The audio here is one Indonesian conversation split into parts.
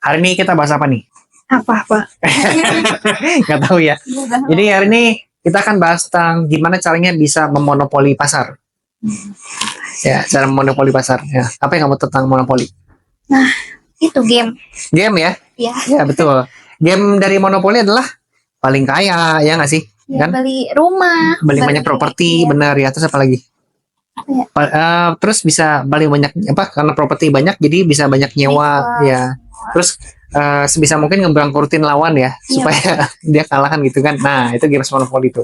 Hari ini kita bahas apa nih? Apa-apa. Nggak tahu ya. Jadi hari ini kita akan bahas tentang gimana caranya bisa memonopoli pasar. Ya, cara memonopoli pasar. Ya. Apa yang kamu tahu tentang monopoli? Nah, itu game. Game ya? Ya, Ya, betul. Game dari monopoli adalah paling kaya, ya nggak sih? ya Kan? beli rumah. Beli banyak properti, ya. benar ya. Terus apa lagi? Ya. Terus bisa beli banyak apa? Karena properti banyak, jadi bisa banyak nyewa, ya. Terus sebisa mungkin ngebangkrutin lawan ya, supaya dia kalahan gitu kan. Nah, itu game monopoli itu.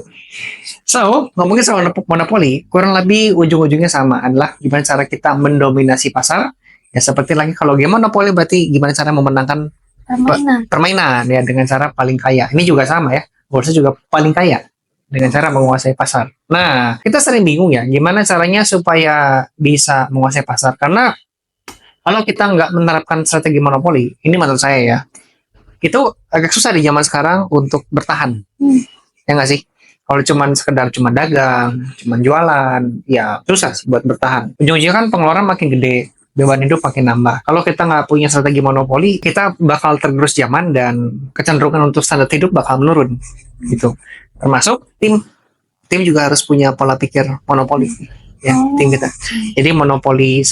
So, ngomongin soal monopoli, kurang lebih ujung-ujungnya sama, adalah gimana cara kita mendominasi pasar. Ya seperti lagi kalau game monopoli berarti gimana cara memenangkan permainan ya dengan cara paling kaya. Ini juga sama ya. Borsa juga paling kaya dengan cara menguasai pasar. Nah, kita sering bingung ya, gimana caranya supaya bisa menguasai pasar. Karena kalau kita nggak menerapkan strategi monopoli, ini menurut saya ya, itu agak susah di zaman sekarang untuk bertahan. Ya nggak sih? Kalau cuma dagang, cuma jualan, ya susah sih buat bertahan. Ujung-ujungnya kan pengeluaran makin gede, beban hidup makin nambah. Kalau kita nggak punya strategi monopoli, kita bakal tergerus zaman dan kecenderungan untuk standar hidup bakal menurun, gitu. Termasuk tim juga harus punya pola pikir monopoli, ya tim kita. Jadi monopoli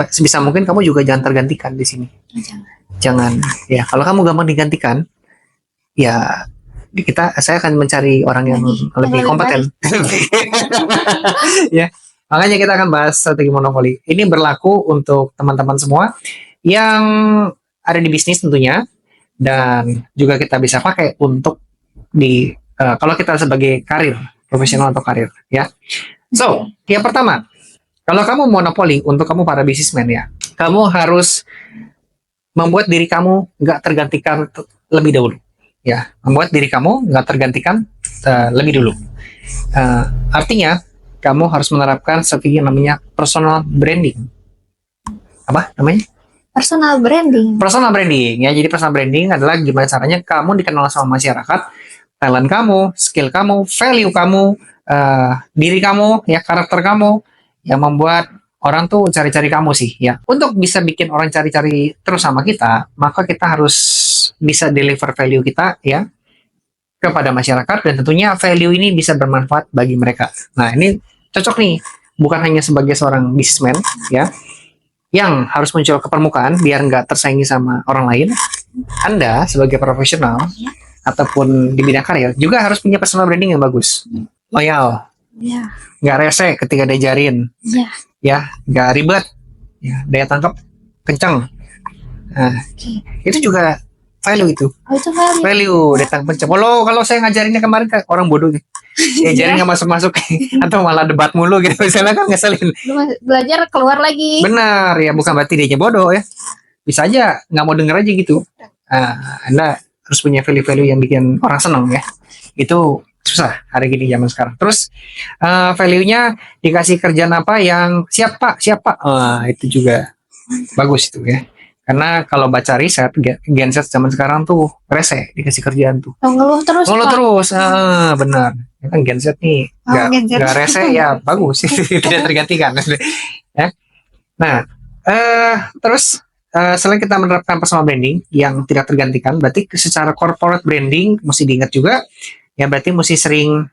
sebisa mungkin kamu juga jangan tergantikan di sini. Jangan. Ya kalau kamu gampang digantikan, ya saya akan mencari orang yang lebih kompeten. Ya. Makanya kita akan bahas strategi monopoli. Ini berlaku untuk teman-teman semua yang ada di bisnis tentunya, dan juga kita bisa pakai untuk kalau kita sebagai karir, profesional atau karir, ya. So, yang pertama, kalau kamu monopoli untuk kamu para bisnismen ya, kamu harus membuat diri kamu nggak tergantikan lebih dahulu. Ya, membuat diri kamu nggak tergantikan lebih dulu. Artinya, kamu harus menerapkan strategi yang namanya personal branding. Apa namanya? Personal branding. Personal branding ya. Jadi personal branding adalah gimana caranya kamu dikenal sama masyarakat, talent kamu, skill kamu, value kamu, diri kamu, ya karakter kamu, yang membuat orang tuh cari-cari kamu sih ya. Untuk bisa bikin orang cari-cari terus sama kita, maka kita harus bisa deliver value kita ya kepada masyarakat, dan tentunya value ini bisa bermanfaat bagi mereka. Nah, ini cocok nih, bukan hanya sebagai seorang businessman ya, yang harus muncul ke permukaan biar nggak tersaingi sama orang lain. Anda sebagai profesional ataupun di bidang karir juga harus punya personal branding yang bagus, loyal, nggak rese ketika diajarin, ya nggak ribet, ya daya tangkap kencang. Nah, itu juga value itu. Value datang pencet. Kalau saya ngajarinnya kemarin kan orang bodoh gitu. Diajarin nggak masuk-masuk atau malah debat mulu gitu. Misalnya kan ngeselin. Belajar keluar lagi. Benar ya, bukan berarti dia bodoh ya. Bisa aja nggak mau denger aja gitu. Anda harus punya value-value yang bikin orang senang ya. Itu susah hari gini zaman sekarang. Terus value-nya dikasih kerjaan apa yang siap pak. Itu juga bagus itu ya. Karena kalau baca riset, Gen Z zaman sekarang tuh rese dikasih kerjaan tuh. Ngeluh terus. Benar. Ya kan Gen Z nih nggak rese ya bagus, tidak tergantikan. Ya. Nah, terus selain kita menerapkan personal branding yang tidak tergantikan, berarti secara corporate branding mesti diingat juga. Ya berarti mesti sering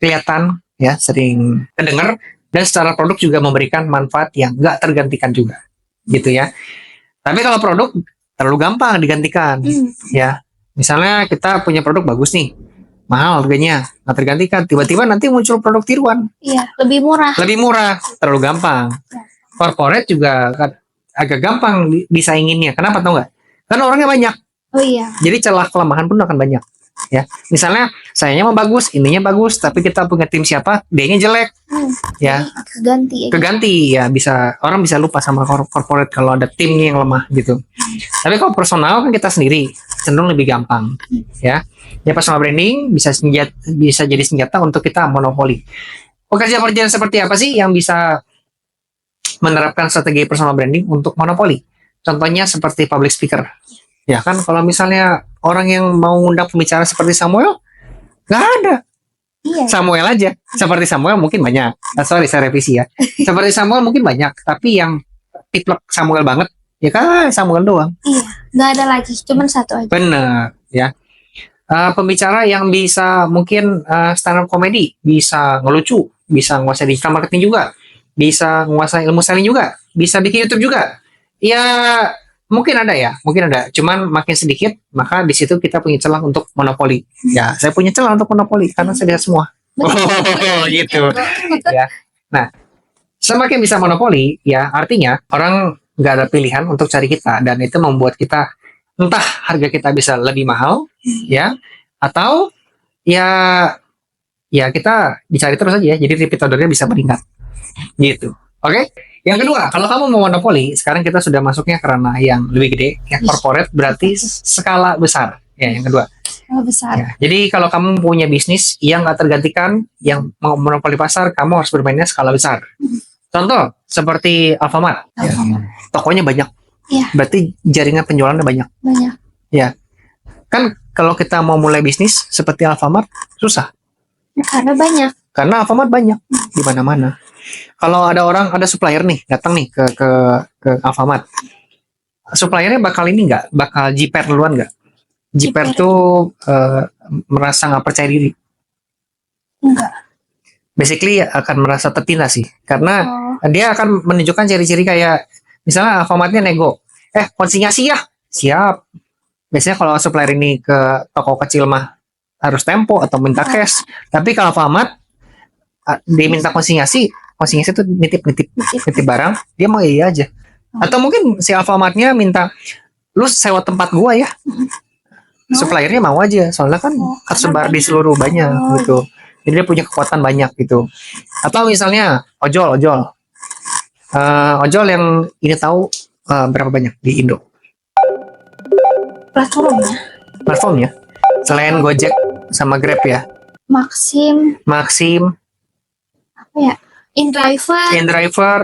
kelihatan, ya sering terdengar, dan secara produk juga memberikan manfaat yang nggak tergantikan juga, gitu ya. Tapi kalau produk terlalu gampang digantikan, ya. Misalnya kita punya produk bagus nih, mahal harganya, nggak tergantikan. Tiba-tiba nanti muncul produk tiruan. Iya, lebih murah, terlalu gampang. Corporate juga agak gampang disainginnya. Kenapa tau nggak? Karena orangnya banyak. Oh iya. Jadi celah kelemahan pun akan banyak. Ya, misalnya sayanya mau bagus, ininya bagus, tapi kita punya tim siapa, dia-nya jelek, ya keganti ya, orang bisa lupa sama corporate kalau ada timnya yang lemah gitu. Tapi kalau personal kan kita sendiri, cenderung lebih gampang, ya personal branding bisa jadi senjata untuk kita monopoli. Pekerjaan seperti apa sih yang bisa menerapkan strategi personal branding untuk monopoli? Contohnya seperti public speaker. Ya kan, kalau misalnya orang yang mau undang pembicara seperti Samuel, nggak ada. Samuel aja. Seperti Samuel mungkin banyak. Saya revisi ya. Seperti Samuel mungkin banyak, tapi yang tiplek Samuel banget Ya kan sambungan doang. Iya, nggak ada lagi, cuman satu aja. Bener ya. Pembicara yang bisa mungkin stand up comedy, bisa ngelucu, bisa nguasai digital marketing juga, bisa nguasai ilmu selling juga, bisa bikin YouTube juga. Ya mungkin ada ya, mungkin ada. Cuman makin sedikit, maka di situ kita punya celah untuk monopoli. Ya, saya punya celah untuk monopoli karena saya lihat semua. Oh, gitu. Ya. Nah, semakin bisa monopoli, ya artinya orang nggak ada pilihan untuk cari kita dan itu membuat kita entah harga kita bisa lebih mahal, ya, atau ya ya kita dicari terus aja ya. Jadi repeat ordernya bisa meningkat, gitu. Oke. Yang kedua, kalau kamu mau monopoli, sekarang kita sudah masuknya ke ranah yang lebih gede, ya corporate berarti skala besar. Ya, yang kedua. Skala besar. Ya, jadi kalau kamu punya bisnis yang nggak tergantikan, yang mau monopoli pasar, kamu harus bermainnya skala besar. Contoh seperti Alfamart, ya. Tokonya banyak. Iya. Berarti jaringan penjualannya banyak. Banyak. Ya, kan kalau kita mau mulai bisnis seperti Alfamart susah. Karena banyak. Karena Alfamart banyak di mana-mana. Kalau ada supplier nih datang nih ke Alfamart, suppliernya bakal ini nggak, bakal jiper duluan nggak? Jiper tuh merasa nggak percaya diri. Enggak. Basically akan merasa tertindas sih, karena dia akan menunjukkan ciri-ciri kayak misalnya Alfamartnya nego, konsinyasi ya, siap. Biasanya kalau supplier ini ke toko kecil mah harus tempo atau minta cash, tapi kalau Alfamart dia minta konsinyasi itu nitip barang, dia mau iya aja. Atau mungkin si Alfamartnya minta lu sewa tempat gua ya, suppliernya mau aja, soalnya kan tersebar di seluruh banyak gitu. Jadi dia punya kekuatan banyak gitu. Atau misalnya ojol yang ini tahu berapa banyak di Indo platformnya selain Gojek sama Grab ya, Maxim apa ya, InDriver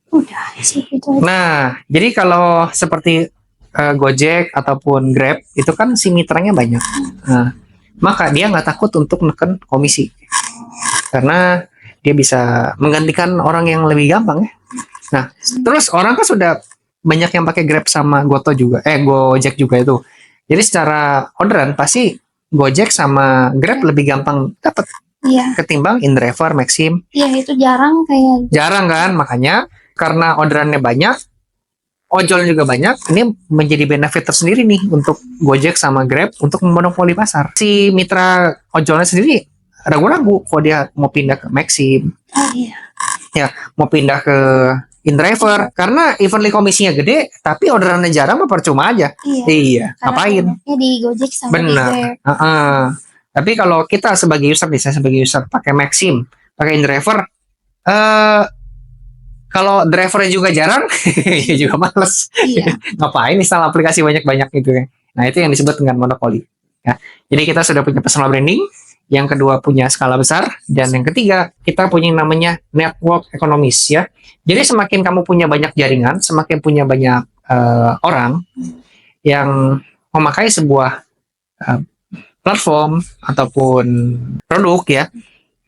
udah sih itu. Nah jadi kalau seperti Gojek ataupun Grab itu kan si mitranya banyak, nah, maka dia nggak takut untuk neken komisi karena dia bisa menggantikan orang yang lebih gampang ya. Nah terus orang kan sudah banyak yang pakai Grab sama Gojek juga itu. Jadi secara orderan pasti Gojek sama Grab lebih gampang dapat ketimbang InDriver, Maxim. Iya itu jarang kan, makanya karena orderannya banyak, ojol juga banyak, ini menjadi benefit tersendiri nih untuk Gojek sama Grab untuk memonopoli pasar. Si mitra ojolnya sendiri ragu-ragu kalau dia mau pindah ke Maxim, ya mau pindah ke InDriver, karena evenly komisinya gede, tapi orderannya jarang, mah percuma aja. Iya. Ngapain? Di Gojek sama benar. Tapi kalau kita sebagai user, saya sebagai user pakai Maxim, pakai InDriver, kalau drivernya juga jarang, ya juga males. Iya. Ngapain install aplikasi banyak-banyak gitu ya. Nah itu yang disebut dengan monopoli. Ya. Jadi kita sudah punya personal branding, yang kedua punya skala besar, dan yang ketiga kita punya yang namanya network economies ya. Jadi semakin kamu punya banyak jaringan, semakin punya banyak orang yang memakai sebuah platform ataupun produk ya,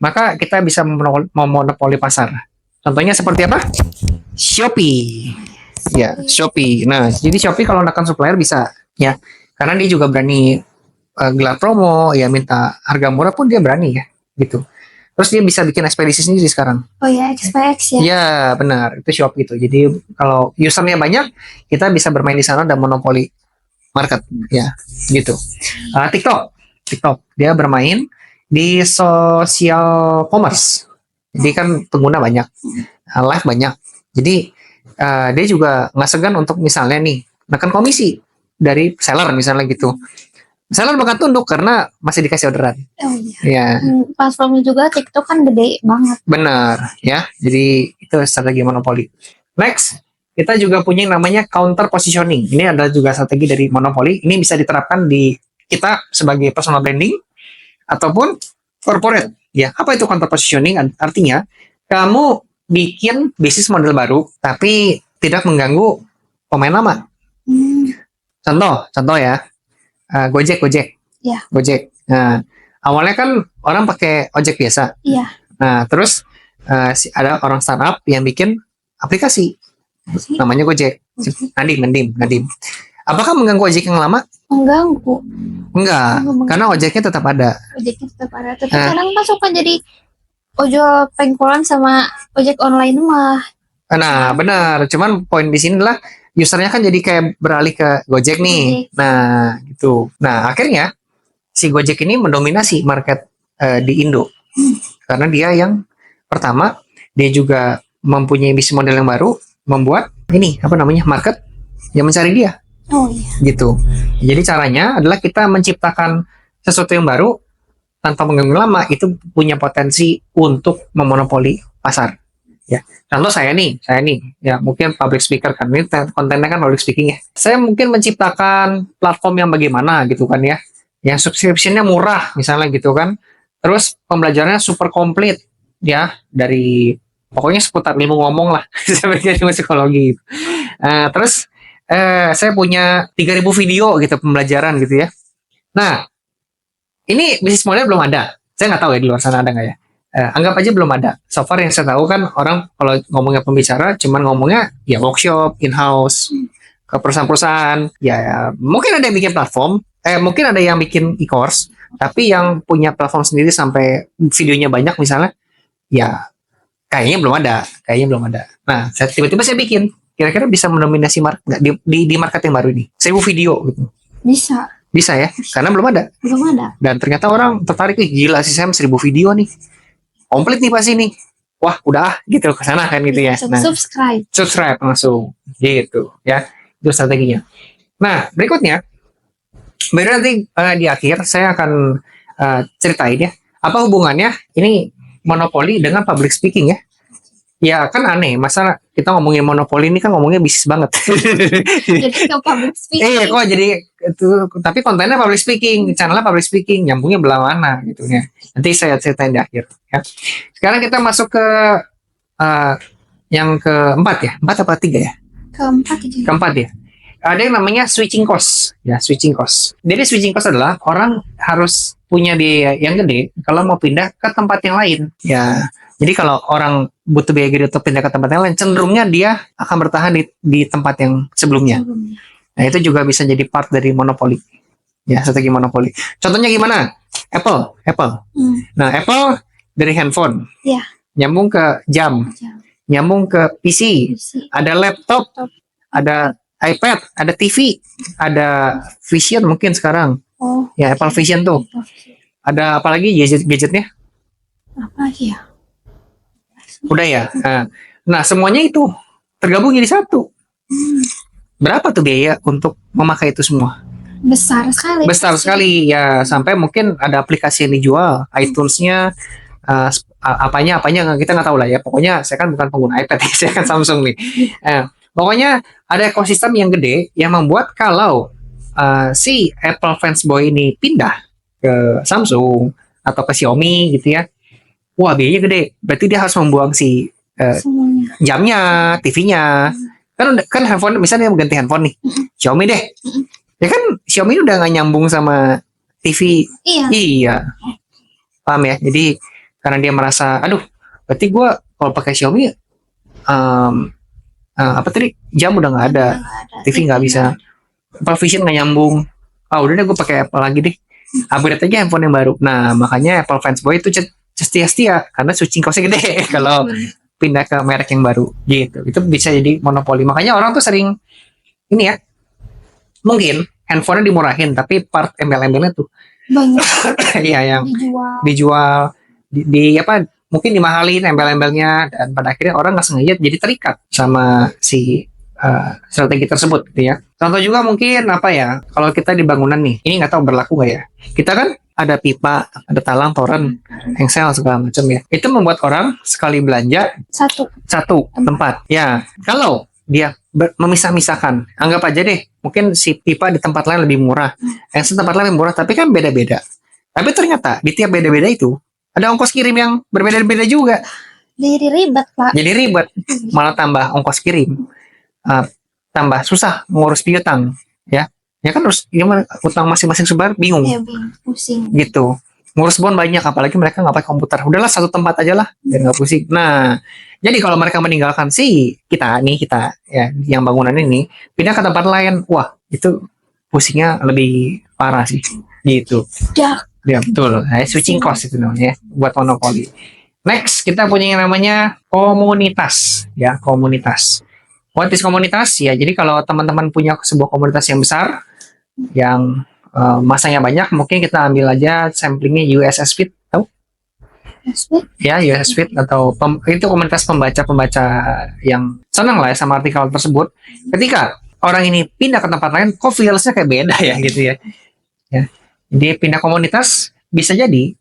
maka kita bisa memonopoli pasar. Contohnya seperti apa? Shopee. Ya, Shopee. Nah, jadi Shopee kalau menekan supplier bisa ya, karena dia juga berani gelar promo, ya minta harga murah pun dia berani ya, gitu. Terus dia bisa bikin ekspedisi sendiri sekarang. Oh ya, XPX ya? Ya benar, itu Shopee itu. Jadi kalau usernya banyak, kita bisa bermain di sana dan monopoli market, ya, gitu. TikTok, dia bermain di social commerce. Jadi kan pengguna banyak, live banyak. Jadi dia juga nggak segan untuk misalnya nih menekan komisi dari seller misalnya gitu. Seller bakal tunduk karena masih dikasih orderan. Oh iya. Ya. Platformnya juga TikTok kan gede banget. Benar, ya. Jadi itu strategi monopoli. Next, kita juga punya yang namanya counter positioning. Ini adalah juga strategi dari monopoli. Ini bisa diterapkan di kita sebagai personal branding ataupun corporate. Ya, apa itu counter positioning? Artinya kamu bikin bisnis model baru, tapi tidak mengganggu pemain lama. Contoh ya. Gojek. Yeah. Gojek. Nah, awalnya kan orang pakai ojek biasa. Iya. Nah, terus ada orang startup yang bikin aplikasi namanya Gojek. Nadim. Apakah mengganggu ojek yang lama? Mengganggu. Enggak, Mengganggu. karena ojeknya tetap ada. Ojeknya tetap ada. Tapi Nah. kadang kan suka jadi ojol pengkolan sama ojek online mah. Nah, benar. Cuman poin di sini adalah usernya kan jadi kayak beralih ke Gojek nih. Nah, gitu. Nah, akhirnya si Gojek ini mendominasi market di Indo. Karena dia yang pertama, dia juga mempunyai bisnis model yang baru, membuat ini apa namanya market yang mencari dia. Oh iya. Gitu. Jadi caranya adalah kita menciptakan sesuatu yang baru tanpa mengganggu lama, itu punya potensi untuk memonopoli pasar. Ya, contoh saya nih, ya mungkin public speaker kan, ini kontennya kan public speaking ya. Saya mungkin menciptakan platform yang bagaimana gitu kan ya, yang subscription-nya murah misalnya gitu kan. Terus pembelajarannya super komplit ya, dari pokoknya seputar ilmu ngomong lah, sampai ilmu psikologi. Terus saya punya 3.000 video gitu pembelajaran gitu ya. Nah, ini bisnis model belum ada. Saya nggak tahu ya di luar sana ada nggak ya. Anggap aja belum ada. So far yang saya tahu kan orang kalau ngomongnya pembicara, cuman ngomongnya ya workshop, in-house, ke perusahaan-perusahaan. Ya mungkin ada yang bikin platform, mungkin ada yang bikin e-course, tapi yang punya platform sendiri sampai videonya banyak misalnya, ya kayaknya belum ada. Nah, tiba-tiba saya bikin. Kira-kira bisa mendominasi market nggak di market yang baru ini? 1.000 video gitu. Bisa ya, karena belum ada. Dan ternyata orang tertarik, gila sih Sam, 1.000 video nih. Komplit nih pasti nih. Wah, udah gitu ke sana kan gitu ya. Nah, subscribe langsung. Gitu ya. Itu strateginya. Nah, berikutnya baru nanti di akhir saya akan ceritain ya, apa hubungannya ini monopoli dengan public speaking ya. Ya kan aneh, masa kita ngomongin monopoli ini kan ngomongnya bisnis banget. Jadi ke public speaking. Kok jadi itu, tapi kontennya public speaking, channelnya public speaking, nyambungnya belah mana gitu ya. Nanti saya ceritain di akhir ya. Sekarang kita masuk ke yang keempat ya, 4 apa 3 ya? Keempat ya. Ada yang namanya switching cost ya, switching cost. Jadi switching cost adalah orang harus punya biaya yang gede kalau mau pindah ke tempat yang lain ya. Jadi kalau orang butuh biaya gede untuk pindah ke tempat yang lain, cenderungnya dia akan bertahan di tempat yang sebelumnya. Nah, itu juga bisa jadi part dari monopoli. Ya, strategi monopoli. Contohnya gimana? Apple. Nah, Apple dari handphone. Ya. Nyambung ke jam. Nyambung ke PC. Ada laptop, ada iPad, ada TV, ada Vision mungkin sekarang. Oh. Ya, Apple Vision tuh. Ada apa lagi gadgetnya? Apa lagi ya? Udah ya. Nah, semuanya itu tergabung jadi satu. Berapa tuh biaya untuk memakai itu semua? Besar sekali ya, sampai mungkin ada aplikasi yang dijual, iTunes-nya, apanya kita nggak tahu lah ya. Pokoknya saya kan bukan pengguna iPad, saya kan Samsung nih. Pokoknya ada ekosistem yang gede yang membuat kalau si Apple fansboy ini pindah ke Samsung atau ke Xiaomi gitu ya, wah biayanya gede. Berarti dia harus membuang si jamnya, TV-nya. Kan handphone, misalnya dia ganti handphone nih, Xiaomi deh. Ya kan Xiaomi udah nggak nyambung sama TV. Iya. Paham ya? Jadi karena dia merasa, aduh, berarti gue kalau pakai Xiaomi apa tadi, jam udah nggak ada, TV nggak bisa, Apple Vision nggak nyambung. Udah deh gue pakai Apple lagi deh. Upgrade aja handphone yang baru. Nah, makanya Apple fansboy itu setia karena switching cost-nya gede kalau pindah ke merek yang baru gitu. Itu bisa jadi monopoli. Makanya orang tuh sering ini ya, mungkin handphonenya dimurahin tapi part embel-embelnya tuh banyak. Iya, yang dijual di apa, mungkin dimahalin embel-embelnya, dan pada akhirnya orang nggak sengaja jadi terikat sama si strategi tersebut gitu ya. Contoh juga mungkin apa ya, kalau kita di bangunan nih, ini nggak tahu berlaku nggak ya, kita kan ada pipa, ada talang, toren, engsel segala macam ya. Itu membuat orang sekali belanja satu tempat. Ya, kalau dia memisah-misahkan, anggap aja deh, mungkin si pipa di tempat lain lebih murah, engsel tempat lain lebih murah, tapi kan beda-beda. Tapi ternyata di tiap beda-beda itu ada ongkos kirim yang berbeda-beda juga. Jadi ribet, Pak. Jadi ribet, malah tambah ongkos kirim, tambah susah ngurus piutang, ya. Ya kan harus gimana, utang masing-masing sebar, bingung. Ya, pusing. Gitu. ngurus bon banyak, apalagi mereka nggak pakai komputer. Udahlah satu tempat aja lah, biar nggak pusing. Nah, jadi kalau mereka meninggalkan kita ya yang bangunan ini pindah ke tempat lain, wah itu pusingnya lebih parah sih, gitu. Ya. Ya betul, switching cost itu namanya buat monopoli. Next kita punya yang namanya komunitas, ya komunitas. What is komunitas? Ya jadi kalau teman-teman punya sebuah komunitas yang besar, yang masanya banyak, mungkin kita ambil aja samplingnya USS Fit, tahu? Ya USS Fit atau itu komunitas pembaca yang senang lah ya sama artikel tersebut. Ketika orang ini pindah ke tempat lain, kok feelsnya kayak beda ya gitu ya. Ya, jadi pindah komunitas bisa jadi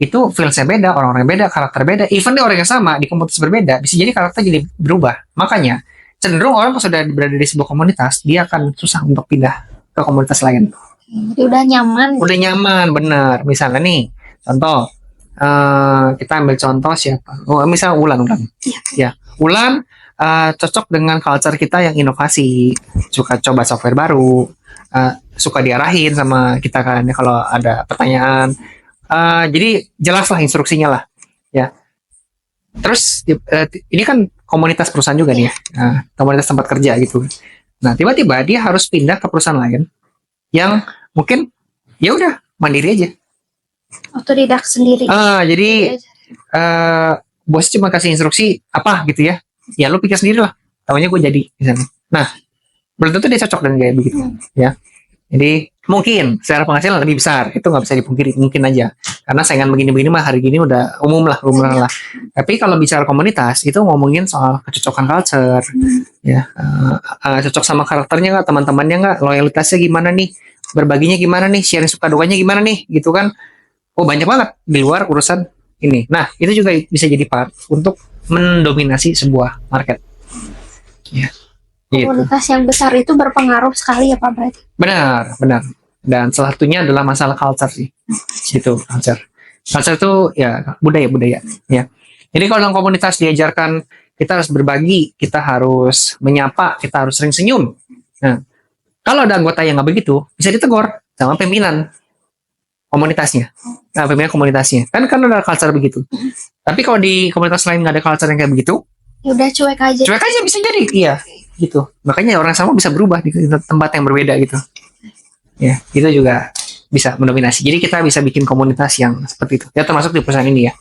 itu feelsnya beda, orang-orang beda, karakter beda, even dia orang yang sama di komunitas berbeda, bisa jadi karakter jadi berubah. Makanya cenderung orang kalau sudah berada di sebuah komunitas, dia akan susah untuk pindah ke komunitas lain. Jadi udah nyaman. Udah nyaman, bener. Misalnya nih, contoh, kita ambil contoh siapa? Oh, misalnya Ulan. Ya, Ulan cocok dengan culture kita yang inovasi, suka coba software baru, suka diarahin sama kita kan kalau ada pertanyaan. Jadi jelas lah instruksinya lah, ya. Terus ini kan komunitas perusahaan juga nih ya, komunitas tempat kerja gitu. Nah tiba-tiba dia harus pindah ke perusahaan lain yang mungkin ya udah mandiri aja. Otodidak sendiri. Jadi bos cuma kasih instruksi apa gitu ya, ya lu pikir sendiri lah. Tahunya gue jadi misalnya. Nah belum tentu dia cocok dengan gaya begitu, ya. Jadi mungkin secara penghasilan lebih besar, itu nggak bisa dipungkiri, mungkin aja. Karena saingan begini-begini mah hari gini udah umum lah. Tapi kalau bicara komunitas itu ngomongin soal kecocokan culture, ya, cocok sama karakternya nggak, teman-temannya nggak, loyalitasnya gimana nih, berbaginya gimana nih, sharing suka dukanya gimana nih, gitu kan? Oh banyak banget di luar urusan ini. Nah itu juga bisa jadi part untuk mendominasi sebuah market. Ya. Komunitas yang besar itu berpengaruh sekali ya Pak berarti. Benar. Dan salah satunya adalah masalah culture sih. Itu culture. Culture itu ya budaya ya. Jadi kalau dalam komunitas diajarkan kita harus berbagi, kita harus menyapa, kita harus sering senyum. Nah, kalau ada anggota yang nggak begitu, bisa ditegur sama pimpinan komunitasnya. Nah, pimpinan komunitasnya. Kan ada culture begitu. Tapi kalau di komunitas lain nggak ada culture yang kayak begitu, ya udah cuek aja. Cuek aja bisa jadi, iya. Gitu. Makanya orang sama bisa berubah di tempat yang berbeda gitu. Ya, itu juga bisa mendominasi. Jadi kita bisa bikin komunitas yang seperti itu. Ya termasuk di perusahaan ini ya.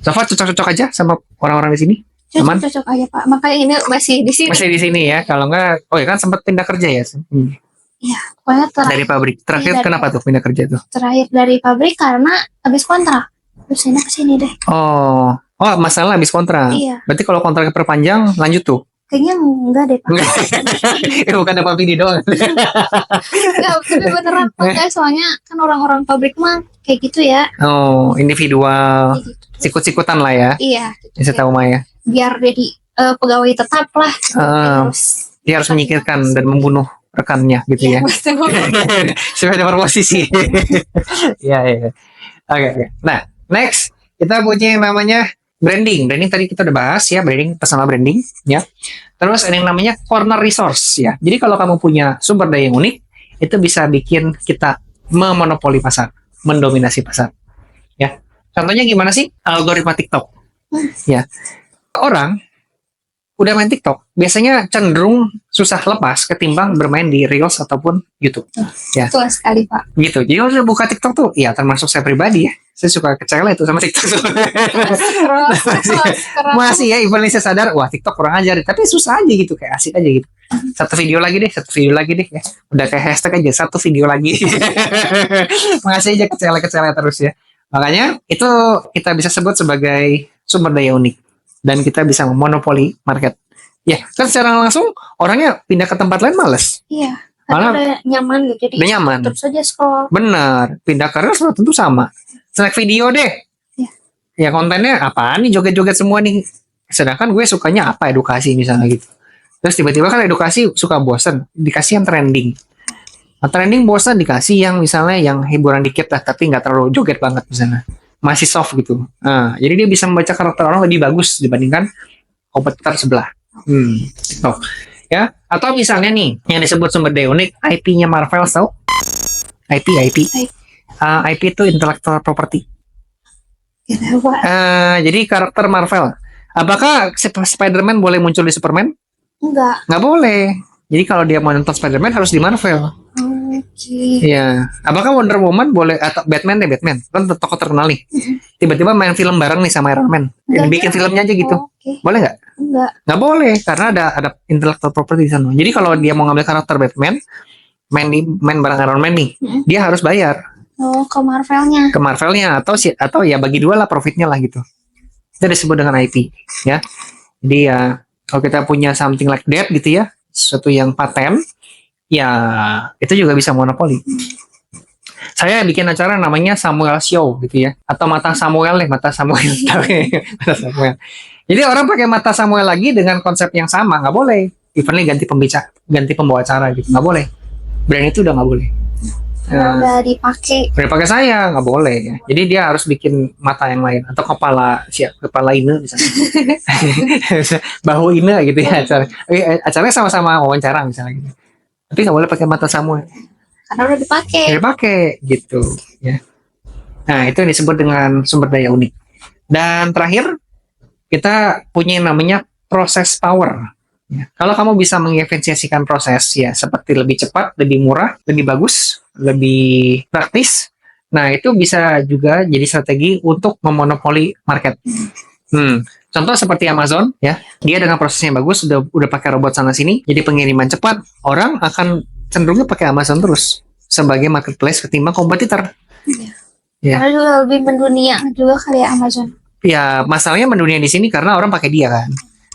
So far cocok-cocok aja sama orang-orang di sini. Aman? Cocok aja Pak. Makanya ini masih di sini. Masih di sini ya. Kalau enggak, oh ya kan sempat pindah kerja ya. Iya, pokoknya dari pabrik. Terakhir kenapa tuh pindah kerja tuh? Terakhir dari pabrik karena habis kontrak. Terus ini kesini deh. Oh, masalah habis kontrak. Iya. Berarti kalau kontraknya perpanjang, lanjut tuh? Kayaknya enggak deh Pak. Bukan dapat ini doang. Enggak, tapi beneran Pak. Soalnya kan orang-orang pabrik mah kayak gitu ya. Oh, individual. Kayak gitu. Sikut-sikutan lah ya. Iya. Gitu, saya tahu Maya. Biar jadi pegawai tetap lah. Dia harus menyingkirkan dan membunuh rekannya gitu ya. Supaya dapat posisi. Iya. Oke. Nah, next kita punya yang namanya branding. Branding tadi kita udah bahas ya, branding personal branding ya. Terus ada yang namanya corner resource ya. Jadi kalau kamu punya sumber daya yang unik, itu bisa bikin kita memonopoli pasar, mendominasi pasar. Ya. Contohnya gimana sih? Algoritma TikTok. Ya. Orang udah main TikTok, biasanya cenderung susah lepas ketimbang bermain di Reels ataupun YouTube. Ya. Betul sekali Pak. Gitu. Jadi kalau udah buka TikTok tuh, ya termasuk saya pribadi ya. Saya suka kecewa itu sama TikTok tuh. Masih ya, even saya sadar, wah TikTok kurang ajar. Tapi susah aja gitu, kayak asik aja gitu. Satu video lagi deh ya. Udah kayak hashtag aja, satu video lagi. Masih aja kecewa terus ya. Makanya itu kita bisa sebut sebagai sumber daya unik. Dan kita bisa memonopoli market. Ya, kan secara langsung orangnya pindah ke tempat lain males. Iya. Karena udah nyaman gitu. Udah nyaman. Terus aja scroll. Benar. Pindah ke Reels tentu sama. Snack video deh. Iya. Ya kontennya apaan nih, joget-joget semua nih. Sedangkan gue sukanya apa, edukasi misalnya gitu. Terus tiba-tiba kan edukasi suka bosen, dikasih yang trending. Nah, trending bosen dikasih yang misalnya yang hiburan dikit lah, tapi nggak terlalu joget banget misalnya. Masih soft gitu. Nah, jadi dia bisa membaca karakter orang lebih bagus dibandingkan kompetitor sebelah. TikTok. Ya, atau misalnya nih yang disebut sumber daya unik, IP-nya Marvel tahu? IP. IP itu intellectual property. Kenapa? Jadi karakter Marvel. Apakah Spider-Man boleh muncul di Superman? Enggak. Nggak boleh. Jadi kalau dia mau nonton Spider-Man harus di Marvel. Oke. Iya. Apakah Wonder Woman boleh atau Batman kan tokoh terkenal nih. Tiba-tiba main film bareng nih sama Iron Man. Enggak Bikin juga. filmnya aja gitu. Oke. Boleh nggak? Enggak. Nggak boleh karena ada intellectual property di sana. Jadi kalau dia mau ngambil karakter Batman, main bareng Iron Man nih, dia harus bayar Oh, ke Marvelnya. ke Marvelnya atau ya bagi dua lah profitnya lah gitu. Itu disebut dengan IP ya. Jadi ya kalau kita punya something like that gitu ya, sesuatu yang paten, ya itu juga bisa monopoli. Saya bikin acara namanya Samuel Show gitu ya, atau Mata Samuel nih, Mata Samuel. Mata Samuel. Jadi orang pakai Mata Samuel lagi dengan konsep yang sama, nggak boleh. Eventnya ganti pembawa acara gitu, nggak boleh. Brand itu udah nggak boleh. Udah dipakai. Udah pakai saya nggak boleh ya. Jadi dia harus bikin mata yang lain atau kepala ini misalnya. Bahu ini gitu ya acara. Acaranya sama-sama wawancara misalnya gitu. Tapi nggak boleh pakai Mata Samuel. Karena udah dipakai. Udah dipakai gitu ya. Nah, itu yang disebut dengan sumber daya unik. Dan terakhir kita punya yang namanya proses power. Ya. Kalau kamu bisa mengefisiensikan proses ya seperti lebih cepat, lebih murah, lebih bagus, lebih praktis. Nah, itu bisa juga jadi strategi untuk memonopoli market. Contoh seperti Amazon ya, dia dengan prosesnya bagus, udah pakai robot sana sini, jadi pengiriman cepat, orang akan cenderungnya pakai Amazon terus sebagai marketplace ketimbang kompetitor. Ya. Karena juga lebih mendunia juga kali ya Amazon. Ya, masalahnya mendunia di sini karena orang pakai dia kan.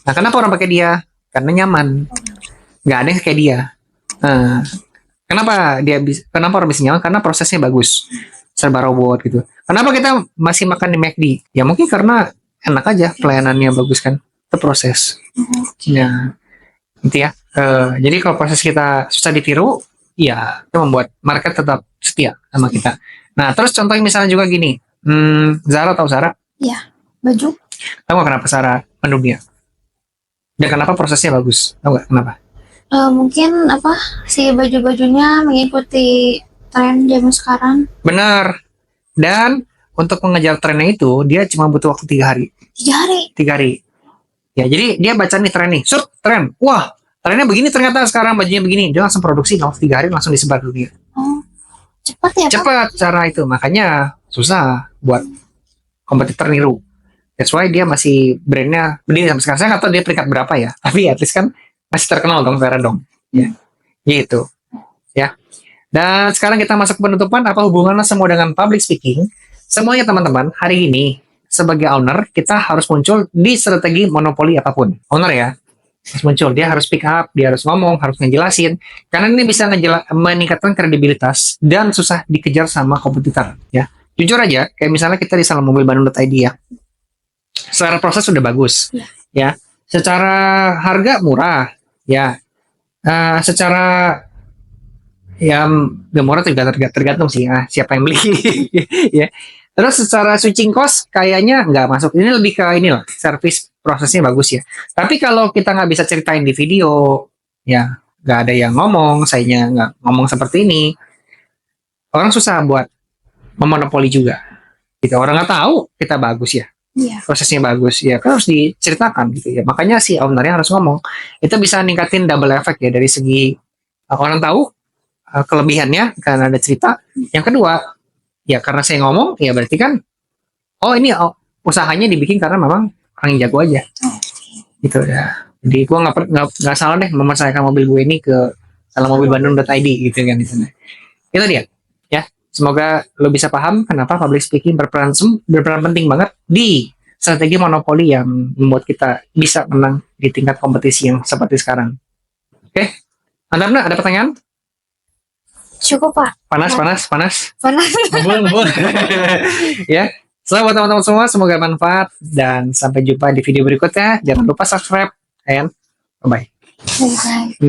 Nah, kenapa orang pakai dia? Karena nyaman. Nggak ada yang kayak dia. Nah, kenapa orang bisa nyaman? Karena prosesnya bagus. Serba robot gitu. Kenapa kita masih makan di McD? Ya mungkin karena enak aja, pelayanannya bagus kan. Itu proses. Ya, gitu ya. Jadi kalau proses kita susah ditiru, ya itu membuat market tetap setia sama kita. Nah, terus contohnya misalnya juga gini. Zara tahu Zara? Iya, baju. Tahu nggak kenapa Zara mendunia? Dan kenapa prosesnya bagus? Tahu nggak kenapa? Mungkin si baju-bajunya mengikuti tren zaman sekarang. Benar. Dan untuk mengejar trennya itu, dia cuma butuh waktu 3 hari. 3 hari. 3 hari. Ya, jadi dia baca nih tren nih. Tren. Wah, trennya begini ternyata sekarang bajunya begini. Dia langsung produksi dalam 3 hari langsung disebar dunia. Oh, cepat ya, Pak? Cepat cara itu. Makanya susah buat kompetitor niru. That's why dia masih brandnya berdiri sampai sekarang. Saya nggak tahu dia peringkat berapa ya. Tapi at least kan masih terkenal dong, Vera dong. Ya, gitu. Ya. Dan sekarang kita masuk ke penutupan. Apa hubungannya semua dengan public speaking? Semuanya teman-teman, hari ini sebagai owner kita harus muncul di strategi monopoli apapun. Owner ya, harus muncul. Dia harus pick up, dia harus ngomong, harus ngejelasin. Karena ini bisa meningkatkan kredibilitas dan susah dikejar sama kompetitor. Ya, jujur aja, kayak misalnya kita di salammobilbandung.id ya. Secara proses sudah bagus, ya. Secara harga murah, ya. Secara ya murah juga tergantung sih, siapa yang beli, ya. Terus secara switching cost kayaknya nggak masuk. Ini lebih ke inilah, service prosesnya bagus ya. Tapi kalau kita nggak bisa ceritain di video, ya nggak ada yang ngomong, sayanya nggak ngomong seperti ini, orang susah buat memonopoli juga. Gitu. Orang nggak tahu kita bagus ya. Prosesnya bagus ya kan harus diceritakan gitu ya, makanya si ownernya harus ngomong. Itu bisa ningkatin double effect ya, dari segi orang tahu kelebihannya karena ada cerita. Yang kedua ya karena saya ngomong ya berarti kan ini usahanya dibikin karena memang orang yang jago aja gitu ya. Jadi gua nggak salah deh memasarkan mobil gue ini ke salammobilbandung.id gitu kan di sana. Itu dia ya. Semoga lo bisa paham kenapa public speaking berperan penting banget di strategi monopoli yang membuat kita bisa menang di tingkat kompetisi yang seperti sekarang. Oke, Anda ada pertanyaan? Cukup, Pak. Panas. Ngebul. Ya. So, buat teman-teman semua, semoga bermanfaat dan sampai jumpa di video berikutnya. Jangan lupa subscribe and bye-bye. Bye-bye.